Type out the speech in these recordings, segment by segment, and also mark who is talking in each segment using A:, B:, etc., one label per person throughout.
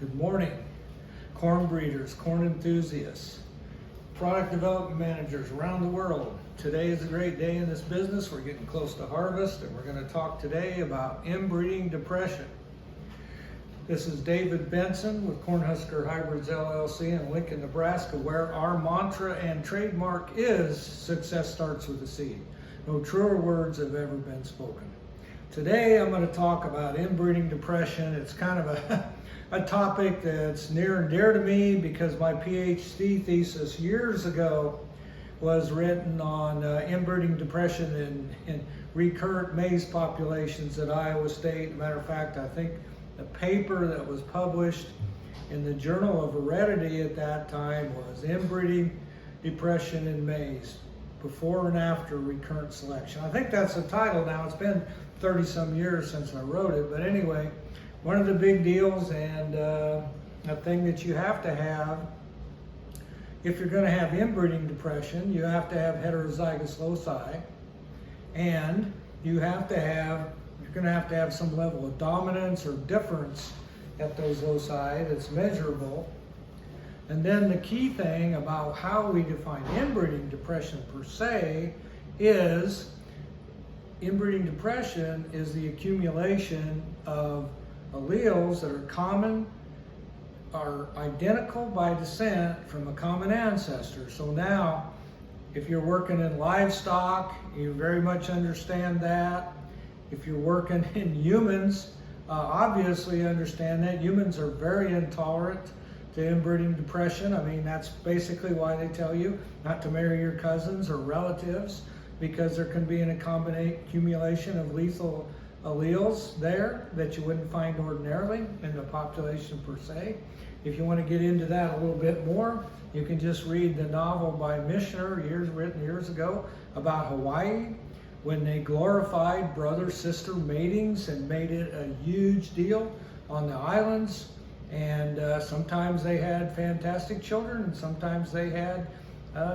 A: Good morning, corn breeders, corn enthusiasts, product development managers around the world. Today is a great day in this business. We're getting close to harvest, and we're going to talk today about inbreeding depression. This is David Benson with Cornhusker Hybrids LLC in Lincoln, Nebraska, where our mantra and trademark is success starts with a seed. No truer words have ever been spoken. Today I'm going to talk about inbreeding depression. It's kind of a topic that's near and dear to me because my PhD thesis years ago was written on inbreeding depression in recurrent maize populations at Iowa State. As a matter of fact, I think the paper that was published in the Journal of Heredity at that time was Inbreeding Depression in Maize, Before and After Recurrent Selection. I think that's the title now. It's been 30 some years since I wrote it, but anyway, one of the big deals and a thing that you have to have if you're going to have inbreeding depression, you have to have heterozygous loci, and you're going to have some level of dominance or difference at those loci that's measurable. And then the key thing about how we define inbreeding depression per se is inbreeding depression is the accumulation of alleles that are common, are identical by descent from a common ancestor. So now, if you're working in livestock, you very much understand that. If you're working in humans, obviously understand that. Humans are very intolerant to inbreeding depression. I mean, that's basically why they tell you not to marry your cousins or relatives, because there can be an accumulation of lethal alleles there that you wouldn't find ordinarily in the population per se. If you want to get into that a little bit more, you can just read the novel by Michener, written years ago, about Hawaii, when they glorified brother-sister matings and made it a huge deal on the islands. And sometimes they had fantastic children, and sometimes they had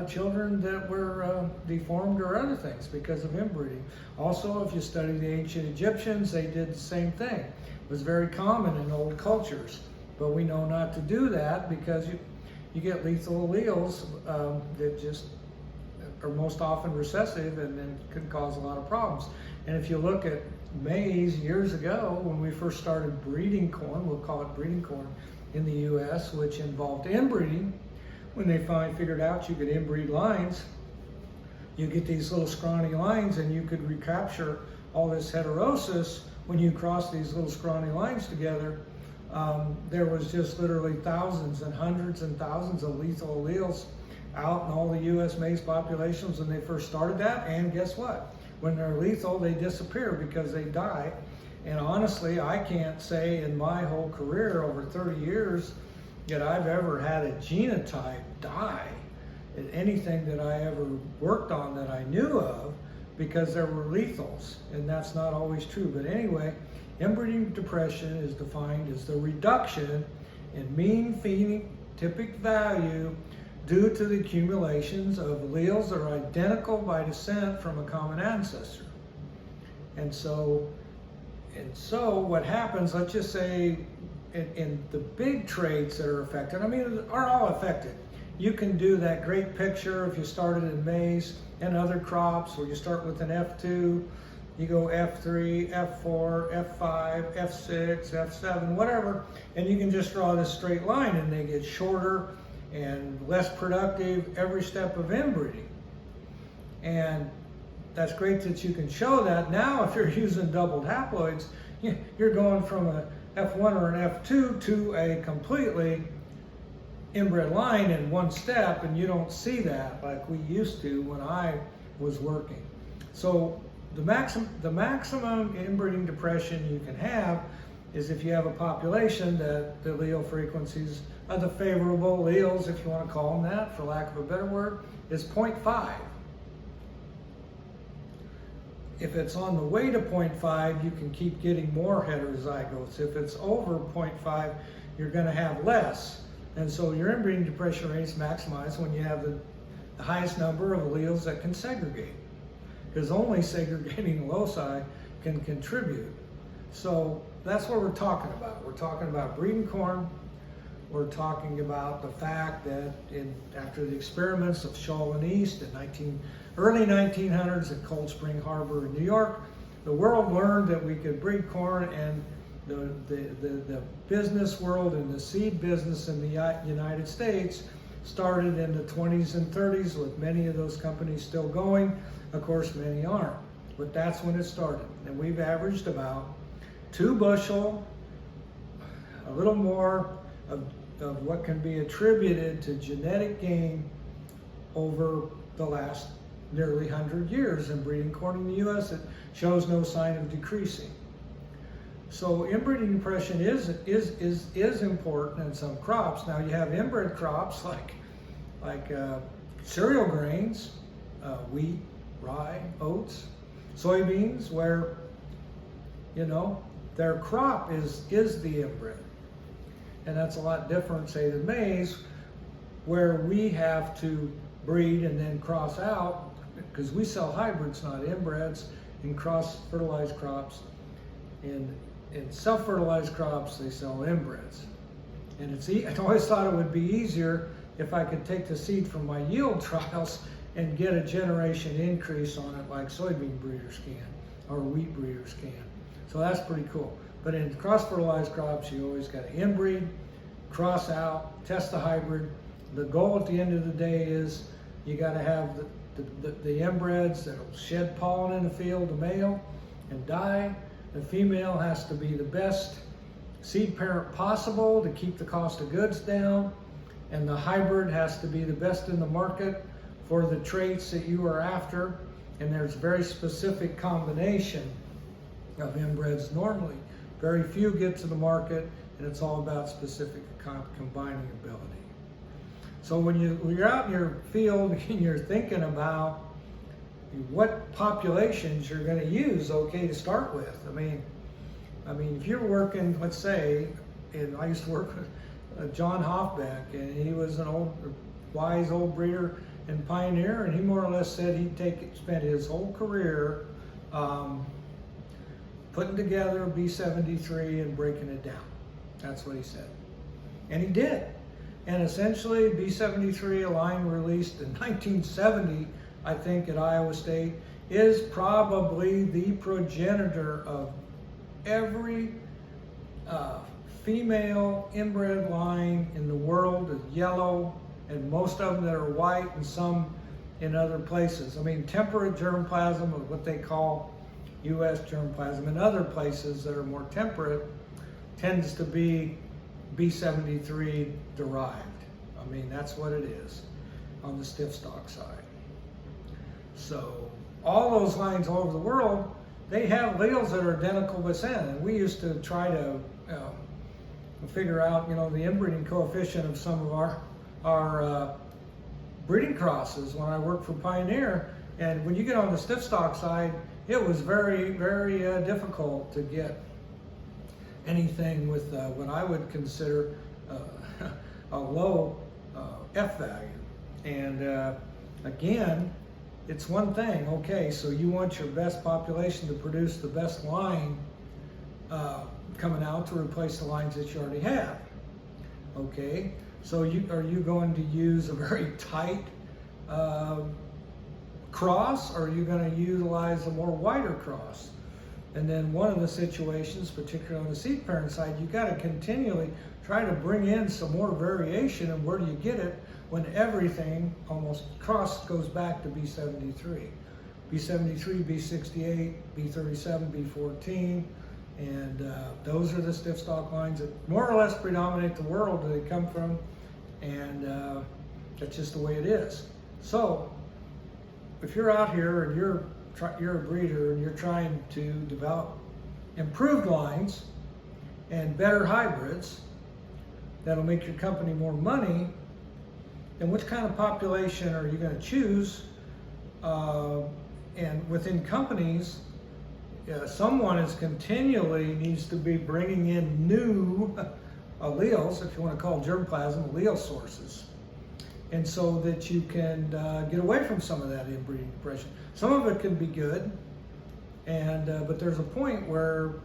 A: children that were deformed or other things because of inbreeding. Also, if you study the ancient Egyptians, they did the same thing. It was very common in old cultures, but we know not to do that because you get lethal alleles that just are most often recessive and then can cause a lot of problems. And if you look at maize years ago, when we first started breeding corn, we'll call it breeding corn in the US, which involved inbreeding. When they finally figured out you could inbreed lines, you get these little scrawny lines, and you could recapture all this heterosis when you cross these little scrawny lines together. There was just literally thousands and hundreds and thousands of lethal alleles out in all the US maize populations when they first started that, and guess what? When they're lethal, they disappear because they die. And honestly, I can't say in my whole career, over 30 years, that I've ever had a genotype die in anything that I ever worked on that I knew of, because there were lethals, and that's not always true. But anyway, inbreeding depression is defined as the reduction in mean phenotypic value due to the accumulations of alleles that are identical by descent from a common ancestor. And so what happens, let's just say, in the big traits that are affected, I mean, are all affected. You can do that great picture if you started in maize and other crops where you start with an F2, you go F3, F4, F5, F6, F7, whatever, and you can just draw this straight line, and they get shorter and less productive every step of inbreeding. And that's great that you can show that. Now, if you're using doubled haploids, you're going from a F1 or an F2 to a completely inbred line in one step, and you don't see that like we used to when I was working. So the maximum inbreeding depression you can have is if you have a population that the allele frequencies of the favorable alleles, if you want to call them that for lack of a better word, is 0.5. If it's on the way to 0.5, you can keep getting more heterozygotes. If it's over 0.5, you're going to have less. And so your inbreeding depression rate is maximized when you have the highest number of alleles that can segregate, because only segregating loci can contribute. So that's what we're talking about. We're talking about breeding corn we're talking about the fact that after the experiments of Shaw and East in early 1900s at Cold Spring Harbor in New York, the world learned that we could breed corn, and the business world and the seed business in the United States started in the 20s and 30s, with many of those companies still going. Of course, many aren't, but that's when it started. And we've averaged about 2 bushel, a little more of what can be attributed to genetic gain over the last nearly 100 years in breeding corn in the U.S. It shows no sign of decreasing. So inbreeding depression is important in some crops. Now you have inbred crops like cereal grains, wheat, rye, oats, soybeans, where their crop is the inbred, and that's a lot different, say, than maize, where we have to breed and then cross out, because we sell hybrids, not inbreds, in cross-fertilized crops. In self-fertilized crops, they sell inbreds. And I always thought it would be easier if I could take the seed from my yield trials and get a generation increase on it like soybean breeders can or wheat breeders can. So that's pretty cool. But in cross-fertilized crops, you always got to inbreed, cross out, test the hybrid. The goal at the end of the day is you got to have the inbreds that'll shed pollen in the field, the male, and die. The female has to be the best seed parent possible to keep the cost of goods down, and the hybrid has to be the best in the market for the traits that you are after. And there's a very specific combination of inbreds normally. Very few get to the market, and it's all about specific combining ability. So when you're out in your field and you're thinking about what populations you're going to use, okay, to start with. I mean, if you're working, let's say, and I used to work with John Hoffbeck, and he was an wise old breeder and pioneer, and he more or less said he'd spent his whole career putting together B73 and breaking it down. That's what he said, and he did. And essentially, B73, a line released in 1970. I think at Iowa State, is probably the progenitor of every female inbred line in the world, is yellow, and most of them that are white, and some in other places. I mean, temperate germplasm, or what they call U.S. germplasm, in other places that are more temperate, tends to be B73 derived. I mean, that's what it is on the stiff stock side. So all those lines all over the world, they have alleles that are identical within. And we used to try to figure out, the inbreeding coefficient of some of our breeding crosses when I worked for Pioneer. And when you get on the stiff stock side, it was very, very difficult to get anything with what I would consider a low F value. And again, it's one thing, okay, so you want your best population to produce the best line coming out to replace the lines that you already have. Okay, so are you going to use a very tight cross, or are you going to utilize a more wider cross? And then one of the situations, particularly on the seed parent side, you got to continually try to bring in some more variation. And where do you get it when everything almost cross goes back to B73? B73, B68, B37, B14, and those are the stiff stock lines that more or less predominate the world that they come from, and that's just the way it is. So if you're out here and you're a breeder and you're trying to develop improved lines and better hybrids that'll make your company more money, then which kind of population are you going to choose? And within companies, someone is continually needs to be bringing in new alleles, if you want to call germplasm allele sources, and so that you can get away from some of that inbreeding depression. Some of it can be good, and but there's a point where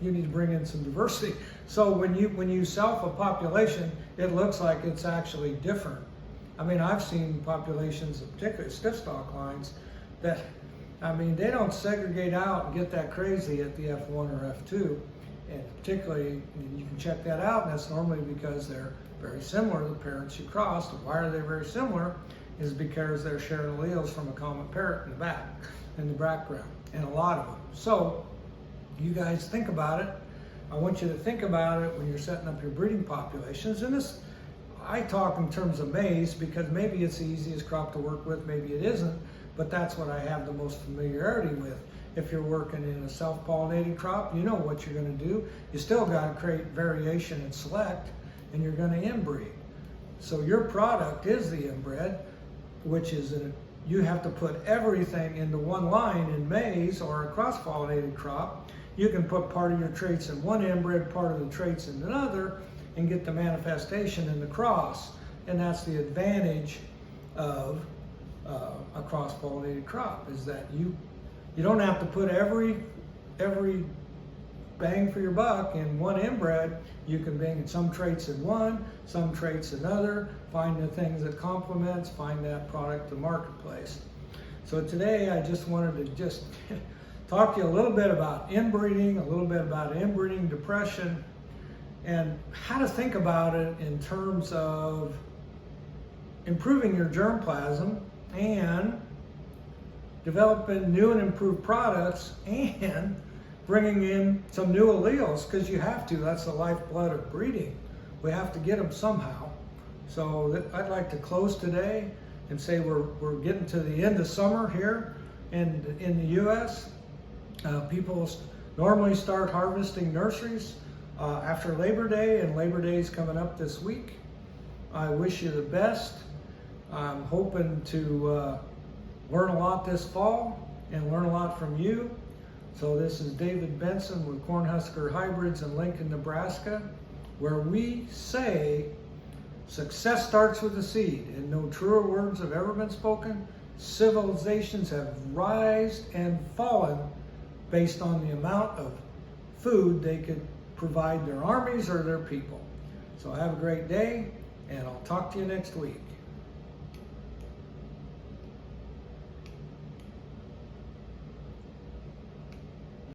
A: you need to bring in some diversity. So when you self a population, it looks like it's actually different. I mean, I've seen populations, particularly stiff stalk lines, that, I mean, they don't segregate out and get that crazy at the F1 or F2. And particularly, you can check that out, and that's normally because they're very similar, the parents you crossed. Why are they very similar? Is because they're sharing alleles from a common parent in the background, and a lot of them. So, you guys think about it. I want you to think about it when you're setting up your breeding populations. And this, I talk in terms of maize because maybe it's the easiest crop to work with, maybe it isn't, but that's what I have the most familiarity with. If you're working in a self-pollinated crop, you know what you're going to do. You still got to create variation and select, and you're going to inbreed. So your product is the inbred, which is you have to put everything into one line in maize or a cross-pollinated crop. You can put part of your traits in one inbred, part of the traits in another, and get the manifestation in the cross. And that's the advantage of a cross-pollinated crop, is that you don't have to put every bang for your buck in one inbred. You can bang some traits in one, some traits in another, find the things that complements, find that product to marketplace. So today I just wanted to just talk to you a little bit about inbreeding, a little bit about inbreeding depression, and how to think about it in terms of improving your germplasm and developing new and improved products and bringing in some new alleles, because you have to. That's the lifeblood of breeding. We have to get them somehow. So I'd like to close today and say we're getting to the end of summer here in the U.S. People normally start harvesting nurseries after Labor Day, and Labor Day is coming up this week. I wish you the best. I'm hoping to learn a lot this fall and learn a lot from you. So this is David Benson with Cornhusker Hybrids in Lincoln, Nebraska, where we say success starts with the seed, and no truer words have ever been spoken. Civilizations have risen and fallen based on the amount of food they could provide their armies or their people. So have a great day, and I'll talk to you next week.